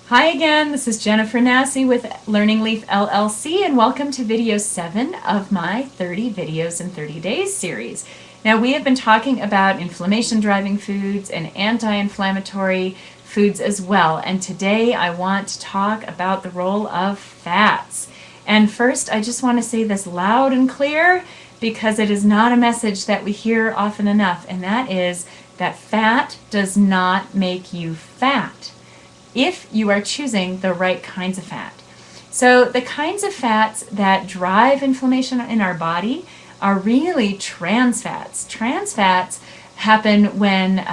Hi again, this is Jennifer Nassy with Learning Leaf LLC, and welcome to video 7 of my 30 Videos in 30 Days series. Now, we have been talking about inflammation-driving foods and anti-inflammatory foods as well, and today I want to talk about the role of fats. And first, I just want to say this loud and clear because it is not a message that we hear often enough, and that is that fat does not make you fat if you are choosing the right kinds of fat. So the kinds of fats that drive inflammation in our body are really trans fats. Trans fats happen when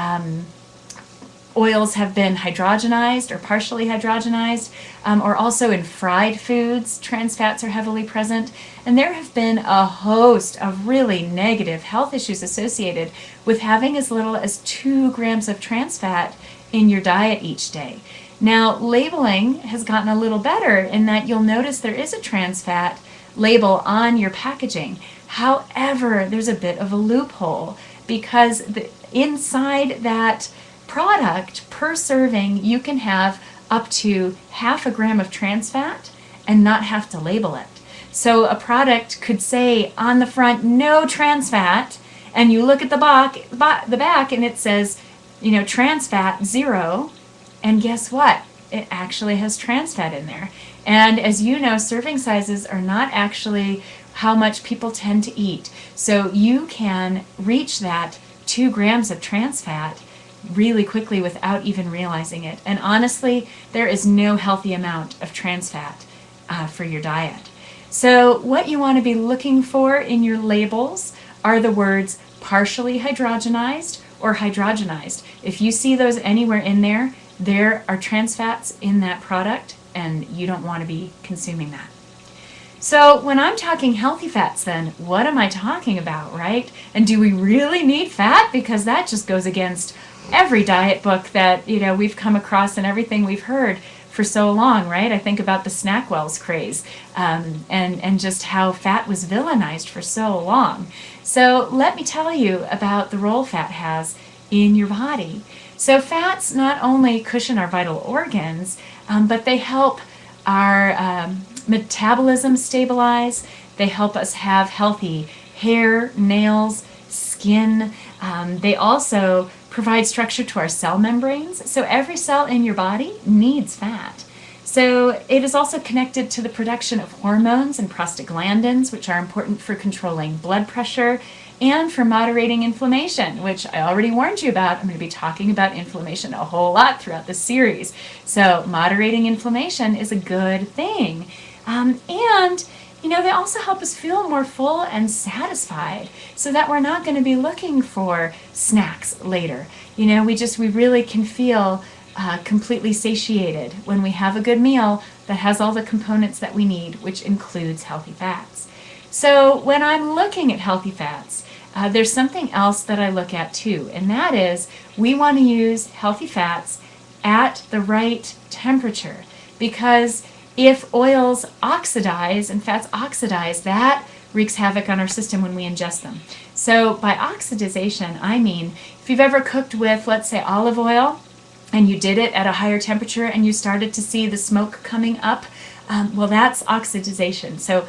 oils have been hydrogenized or partially hydrogenized, or also in fried foods, trans fats are heavily present. And there have been a host of really negative health issues associated with having as little as 2 grams of trans fat in your diet each day. Now, labeling has gotten a little better in that you'll notice there is a trans fat label on your packaging. However, there's a bit of a loophole because inside that product per serving you can have up to half a gram of trans fat and not have to label it. So a product could say on the front no trans fat, and you look at the back and it says, trans fat 0, and guess what? It actually has trans fat in there. And as you know, serving sizes are not actually how much people tend to eat. So you can reach that 2 grams of trans fat really quickly without even realizing it. And honestly, there is no healthy amount of trans fat for your diet. So what you want to be looking for in your labels are the words partially hydrogenized or hydrogenized. If you see those anywhere in there are trans fats in that product, and you don't want to be consuming that. So when I'm talking healthy fats, then what am I talking about, right? And do we really need fat? Because that just goes against every diet book that we've come across and everything we've heard for so long, right? I think about the SnackWells craze and just how fat was villainized for so long. So let me tell you about the role fat has in your body. So fats not only cushion our vital organs, but they help our metabolism stabilize. They help us have healthy hair, nails, skin. They also provide structure to our cell membranes. So every cell in your body needs fat. So it is also connected to the production of hormones and prostaglandins, which are important for controlling blood pressure and for moderating inflammation, which I already warned you about. I'm going to be talking about inflammation a whole lot throughout this series. So moderating inflammation is a good thing. They also help us feel more full and satisfied so that we're not going to be looking for snacks later. We really can feel completely satiated when we have a good meal that has all the components that we need, which includes healthy fats. So when I'm looking at healthy fats, there's something else that I look at too, and that is we want to use healthy fats at the right temperature, because if oils oxidize and fats oxidize, that wreaks havoc on our system when we ingest them. So by oxidization, I mean if you've ever cooked with, let's say, olive oil, and you did it at a higher temperature and you started to see the smoke coming up, well, that's oxidization. So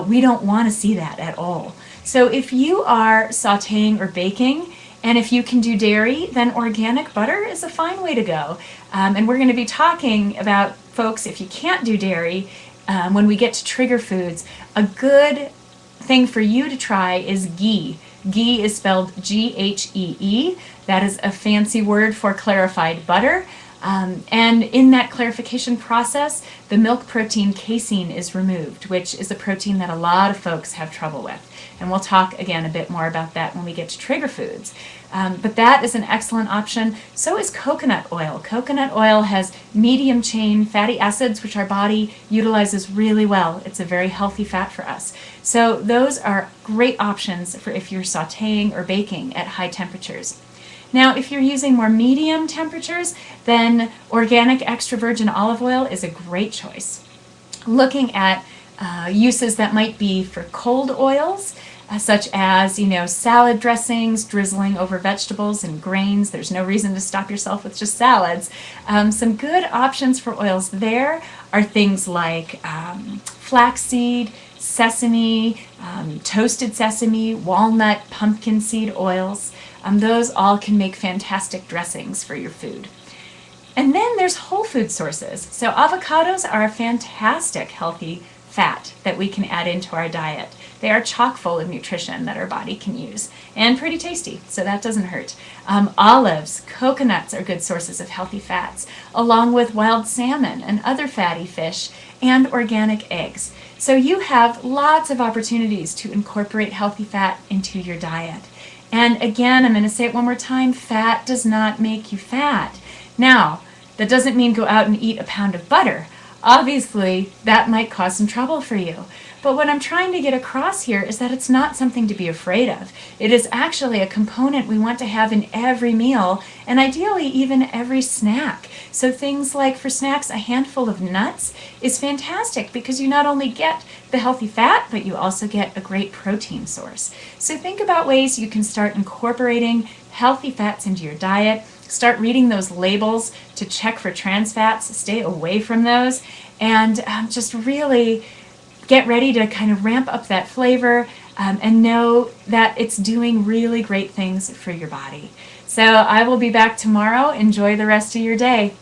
we don't want to see that at all. So if you are sauteing or baking, and if you can do dairy, then organic butter is a fine way to go. And we're going to be talking about, folks, if you can't do dairy, when we get to trigger foods, a good thing for you to try is ghee. Ghee is spelled Ghee. That is a fancy word for clarified butter. And in that clarification process, the milk protein casein is removed, which is a protein that a lot of folks have trouble with. And we'll talk again a bit more about that when we get to trigger foods. But that is an excellent option. So is coconut oil. Coconut oil has medium chain fatty acids, which our body utilizes really well. It's a very healthy fat for us. So those are great options for if you're sauteing or baking at high temperatures. Now, if you're using more medium temperatures, then organic extra virgin olive oil is a great choice. Looking at uses that might be for cold oils, such as, salad dressings, drizzling over vegetables and grains. There's no reason to stop yourself with just salads. Some good options for oils there are things like flaxseed, sesame, toasted sesame, walnut, pumpkin seed oils. Those all can make fantastic dressings for your food. And then there's whole food sources. So avocados are a fantastic healthy fat that we can add into our diet. They are chock full of nutrition that our body can use, and pretty tasty, so that doesn't hurt. Olives, coconuts are good sources of healthy fats, along with wild salmon and other fatty fish, and organic eggs. So you have lots of opportunities to incorporate healthy fat into your diet. And again, I'm going to say it one more time, fat does not make you fat. Now, that doesn't mean go out and eat a pound of butter. Obviously, that might cause some trouble for you. But what I'm trying to get across here is that it's not something to be afraid of. It is actually a component we want to have in every meal, and ideally even every snack. So things like, for snacks, a handful of nuts is fantastic because you not only get the healthy fat, but you also get a great protein source. So think about ways you can start incorporating healthy fats into your diet. Start reading those labels to check for trans fats, stay away from those, and just really get ready to kind of ramp up that flavor and know that it's doing really great things for your body. So I will be back tomorrow. Enjoy the rest of your day.